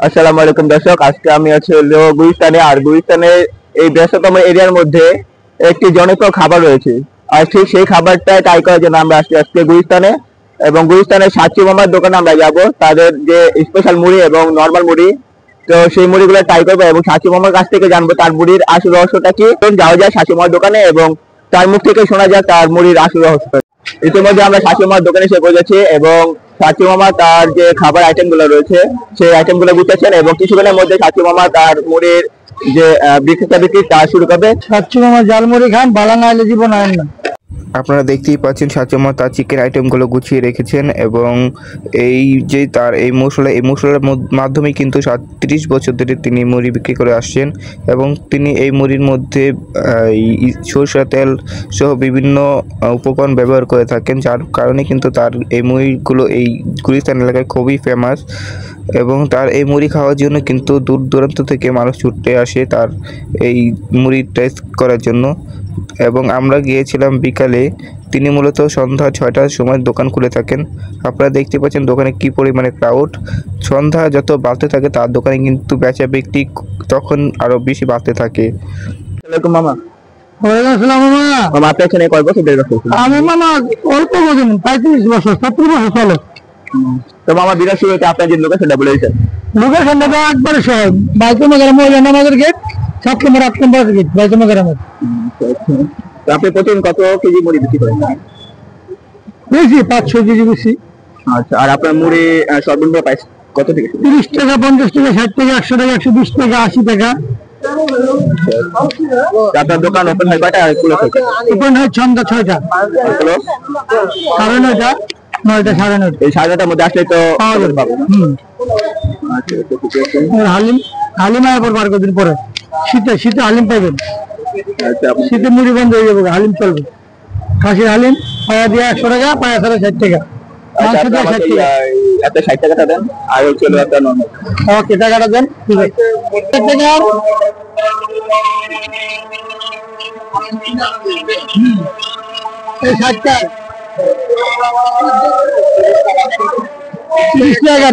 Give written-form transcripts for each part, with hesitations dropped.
আসসালামু আলাইকুম দর্শক, আজকে আমি আছি হলো গুলিস্তানে। আর গুলিস্তানের এই ব্যস্ততম এরিয়ার মধ্যে একটি জনপ্রিয় খাবার রয়েছে। আর ঠিক সেই খাবারটাই ট্রাই করার জন্য আমরা আসছি আজকে গুলিস্তানে। এবং গুলিস্তানের সাচ্চি মামার দোকানে আমরা যাব, তাদের যে স্পেশাল মুড়ি এবং নর্মাল মুড়ি, তো সেই মুড়িগুলো ট্রাই করবো এবং সাচ্চি মামার কাছ থেকে জানবো তার মুড়ির আসল রহস্যটা কি। যাওয়া যায় সাচ্চি মামার দোকানে এবং তার মুখ থেকে শোনা যায় তার মুড়ির আসল রহস্য। ইতিমধ্যে আমরা সাচ্চি মামার দোকানে এসে পৌঁছেছি এবং সাচ্চি মামা তার যে খাবার আইটেম গুলো রয়েছে সেই আইটেম গুলো বুঝতেছেন এবং কিছুক্ষণের মধ্যে সাচ্চি মামা তার মুড়ির যে বিক্রি তা শুরু করবে। সাচ্চি মামা জাল মুড়ি খান, বালা না হলে জীবন হয় না। আপনারা দেখতেই পাচ্ছেন সাচ্চি মামা তার চিকেন আইটেমগুলো গুছিয়ে রেখেছেন এবং এই যে তার এই মশলার মাধ্যমে কিন্তু ৩০ বছর ধরে তিনি মুড়ি বিক্রি করে আসছেন এবং তিনি এই মুড়ির মধ্যে সরষের তেল সহ বিভিন্ন উপকরণ ব্যবহার করে থাকেন, যার কারণে কিন্তু তার এই মুড়িগুলো এই গুলিস্তান এলাকায় খুবই ফেমাস। এবং তার এই মুড়ি খাওয়ার জন্য কিন্তু দূর দূরান্ত থেকে মানুষ ছুটে আসে তার এই মুড়ি টেস্ট করার জন্য। এবং আমরা গিয়েছিলাম বিকালে, তিনি মূলত সন্ধ্যা ৬টার সময় দোকান খুলে থাকেন। আপনারা দেখতে পাচ্ছেন দোকানে কি পরিমাণে ক্রাউড। সন্ধ্যা যত বাড়তে থাকে তার দোকানে কিন্তু বেচা বিক্রি তখন আরো বেশি বাড়তে থাকে। আসসালামু মামা। ওয়ালাইকুম মামা। মামা আপনি এখানে কয় বছর ধরে ব্যবসা করছেন? আমি মামা অল্প বছর ৩৫ বছর ৩৭ বছর চলে। তো মামা বিরাট শুরুতে আপনার যে লোকেশনটা বলে দিয়েছেন। লোকেশনটা তো একবারে সহজ, বাইতুল মোকাররম নামাজের গেট, ৭ নম্বর ৮ নম্বর গেট বাইতুল মোকাররমের। তো আপনি প্রতিদিন কত কেজি মুড়ি বিক্রি করেন? বেশি ৫-৬ কেজি বেশি। আচ্ছা, আর আপনার মুড়ি সর্বনিম্ন প্রাইস কত থেকে? ৩০ টাকা, ৫০ টাকা, ৬০ টাকা, ১০০ টাকা, ১২০ টাকা, ৮০ টাকা। আপনার দোকান ওপেন হয় কয়টা আর ক্লোজ হয় কয়টা? ওপেন হয় সন্ধ্যা ৬টা, ক্লোজ ৯:৩০, ৯টা, ৯:৩০। এই ৯:৩০ মধ্যে আসলে তো পাওয়া যাবে। আচ্ছা, ঠিক আছে। হালিম আয়ার পর কদিন পরে শীতে হালিম পাইবেন। আচ্ছা, শীতে মুড়ি বন্ধ হয়ে যাবে, হালিম চলবে। খাসির হালিম পায়া দিয়ে ১০০ টাকা, পায়া ছাড়া ৬০ টাকা, মাংস দিয়ে ৬০ টাকা। একটা ৬০ টাকাটা দেন আর হচ্ছে একটা নরমাল। ওকে, টাকাটা দেন। ঠিক আছে, ৬০ টাকা। এই ৬০ টাকা, ৩০ টাকা,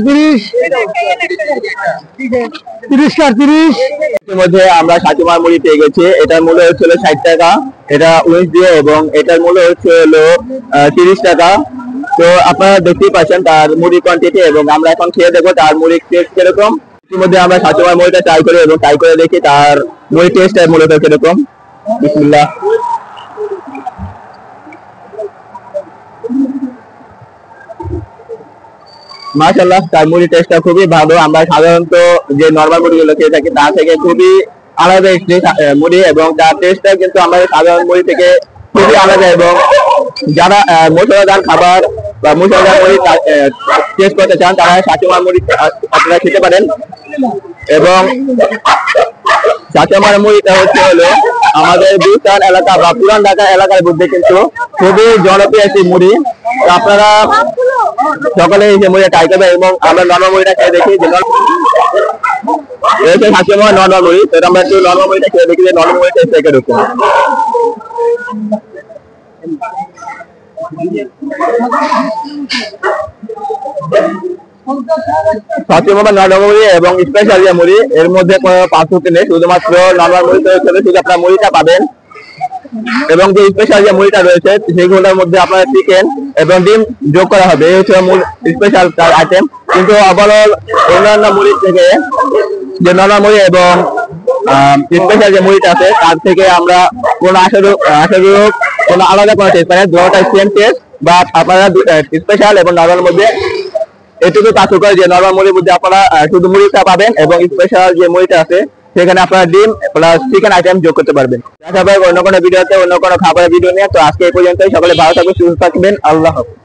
৩০ টাকা, ৩০। ইতিমধ্যে আমরা সাচ্চি মামার মুড়ি পেয়ে গেছি। এটার মূল্য হচ্ছে ৬০ টাকা, এটা ১৯ দিয়ে, এবং এটার মূল্য হচ্ছে ৩০ টাকা। তো আপনারা দেখতেই পাচ্ছেন তার মুড়ি কোয়ান্টিটি এবং আমরা এখন খেয়ে দেখবো তার মুড়ির টেস্ট কিরকম। ইতিমধ্যে আমরা সাচ্চি মামার মুড়িটা ট্রাই করি এবং ট্রাই করে দেখি তার মুড়ির টেস্ট মূলত কিরকম। বিসমিল্লাহ। মাশাআল্লাহ, তার মুড়ি টেস্টটা খুবই ভালো। আমরা সাধারণত যে নরমাল মুড়িগুলো খেয়ে থাকি তার থেকে খুবই আলাদা একটি মুড়ি এবং তার টেস্টটা কিন্তু আমাদের সাধারণ মুড়ি থেকে খুবই আলাদা। এবং যারা মশলাদার খাবার বা মশলাদার মুড়ি টেস্ট করতে চান তারা সাচ্চি মামার মুড়ি আপনারা খেতে পারেন। এবং সাচ্চি মামার মুড়িটা হচ্ছে আমাদের গুলিস্তান এলাকা বা পুরান ঢাকা এলাকার মধ্যে কিন্তু খুবই জনপ্রিয় একটি মুড়ি। আপনারা সকলে এই যে মুড়িটা ট্রাই করবেন এবং আমরা নরমাল মুড়িটা খেয়ে দেখি যে সাচ্চি মামার নরমাল মুড়ি। তো আমরা একটু নরমাল মুড়িটা খেয়ে দেখি যে নরমাল মুড়িটা টেস্ট কিরকম। সাচ্চি মামার নরমাল মুড়ি এবং স্পেশাল যে মুড়ি এর মধ্যে কোনো পার্থক্য নেই, শুধুমাত্র নরমাল মুড়িতে শুধু আপনার মুড়িটা পাবেন এবং যে স্পেশাল যে মুড়িটা রয়েছে সেগুলোর মধ্যে আপনার চিকেন এবং ডিম যোগ করা হবে। এই হচ্ছে মূল স্পেশাল আইটেম। কিন্তু ওভারঅল অন্যান্য মুড়ির থেকে যে নরমাল মুড়ি এবং স্পেশাল যে মুড়িটা আছে তার থেকে আমরা কোনো আশারূপ কোনো আলাদা কোনো টেস্ট পাই না। দুটোটা সেম টেস্ট, বাট আপনারা স্পেশাল এবং নরমাল মধ্যে এটুকু পার্থক্য যে নরমাল মুড়ির মধ্যে আপনারা শুধু মুড়িটা পাবেন এবং স্পেশাল যে মুড়িটা আছে সেখানে আপনারা ডিম প্লাস চিকেন আইটেম যোগ করতে পারবেন। দেখা যাবে অন্য কোনো ভিডিওতে অন্য কোনো খাবারের ভিডিও নিয়ে। তো আজকে এই পর্যন্তই, সকলে ভালো থাকবেন, সুস্থ থাকবেন, আল্লাহ হাফেজ।